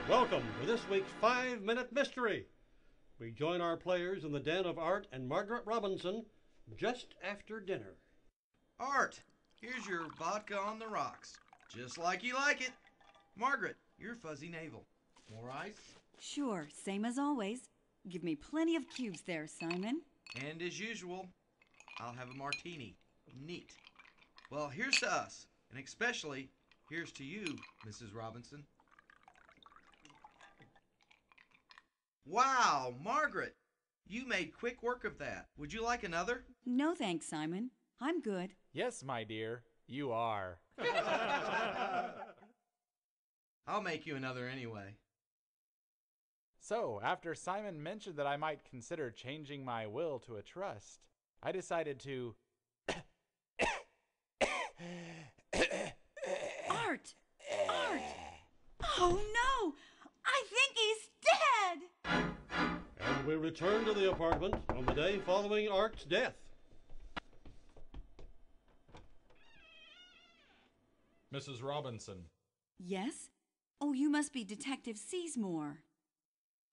Welcome to this week's 5-Minute Mystery. We join our players in the den of Art and Margaret Robinson just after dinner. Art, here's your vodka on the rocks, just like you like it. Margaret, your fuzzy navel. More ice? Sure, same as always. Give me plenty of cubes there, Simon. And as usual, I'll have a martini. Neat. Well, here's to us, and especially here's to you, Mrs. Robinson. Wow, Margaret, you made quick work of that. Would you like another? No thanks, Simon. I'm good. Yes, my dear, you are. I'll make you another anyway. So, after Simon mentioned that I might consider changing my will to a trust, I decided to... Art! Art! Oh no! I think he's dead! And we return to the apartment on the day following Art's death. Mrs. Robinson, Yes? Oh, you must be Detective Seasmore.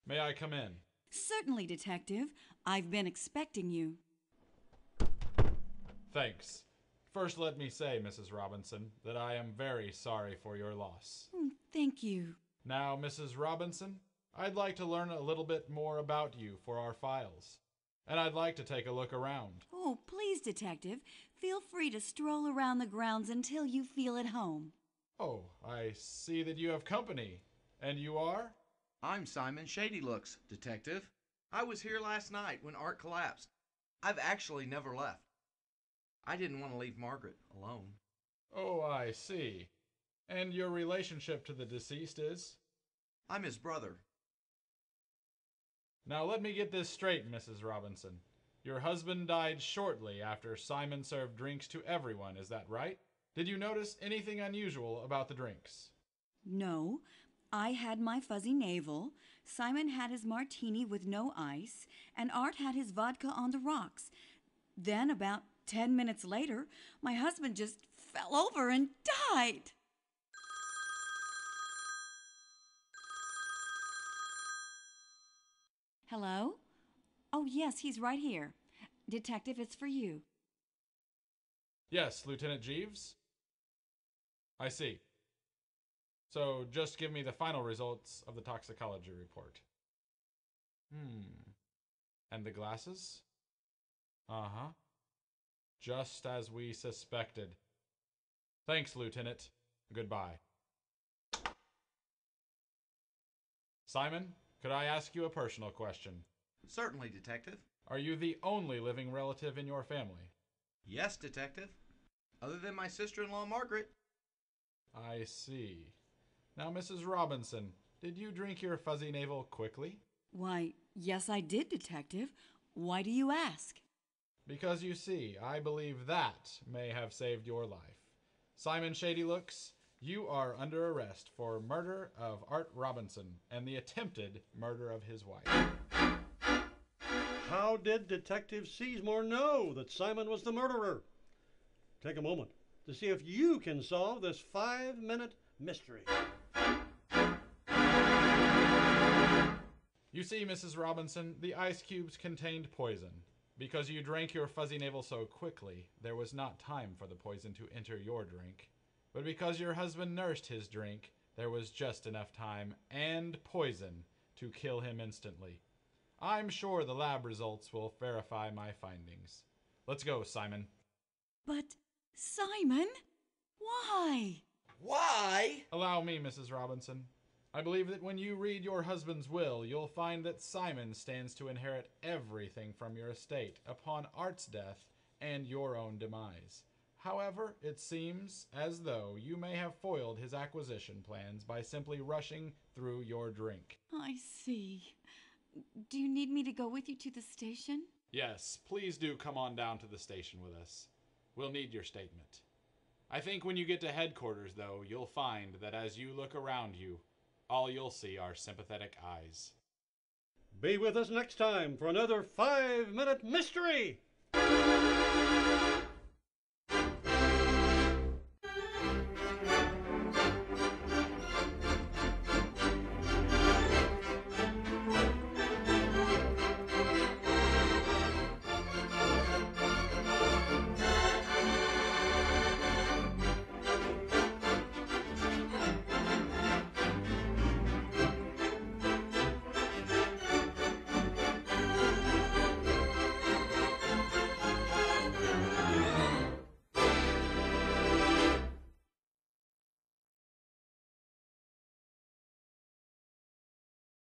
may I come in? Certainly, Detective. I've been expecting you. Thanks. First, let me say, Mrs. Robinson, that I am very sorry for your loss. Thank you. Now, Mrs. Robinson, I'd like to learn a little bit more about you for our files. And I'd like to take a look around. Oh, please, Detective. Feel free to stroll around the grounds until you feel at home. Oh, I see that you have company. And you are? I'm Simon Shadylooks, Detective. I was here last night when Art collapsed. I've actually never left. I didn't want to leave Margaret alone. Oh, I see. And your relationship to the deceased is? I'm his brother. Now let me get this straight, Mrs. Robinson. Your husband died shortly after Simon served drinks to everyone, is that right? Did you notice anything unusual about the drinks? No. I had my fuzzy navel, Simon had his martini with no ice, and Art had his vodka on the rocks. Then, about 10 minutes later, my husband just fell over and died. Hello? Oh, yes, he's right here. Detective, it's for you. Yes, Lieutenant Jeeves? I see. So just give me the final results of the toxicology report. And the glasses? Uh-huh. Just as we suspected. Thanks, Lieutenant. Goodbye. Simon, could I ask you a personal question? Certainly, Detective. Are you the only living relative in your family? Yes, Detective. Other than my sister-in-law, Margaret. I see. Now, Mrs. Robinson, did you drink your fuzzy navel quickly? Why, yes, I did, Detective. Why do you ask? Because you see, I believe that may have saved your life. Simon Shadylooks, you are under arrest for murder of Art Robinson and the attempted murder of his wife. How did Detective Seasmore know that Simon was the murderer? Take a moment to see if you can solve this 5-minute mystery. You see, Mrs. Robinson, the ice cubes contained poison. Because you drank your fuzzy navel so quickly, there was not time for the poison to enter your drink. But because your husband nursed his drink, there was just enough time and poison to kill him instantly. I'm sure the lab results will verify my findings. Let's go, Simon. But, Simon, why? Why? Allow me, Mrs. Robinson. I believe that when you read your husband's will, you'll find that Simon stands to inherit everything from your estate upon Art's death and your own demise. However, it seems as though you may have foiled his acquisition plans by simply rushing through your drink. I see. Do you need me to go with you to the station? Yes, please do come on down to the station with us. We'll need your statement. I think when you get to headquarters, though, you'll find that as you look around you, all you'll see are sympathetic eyes. Be with us next time for another 5-minute mystery!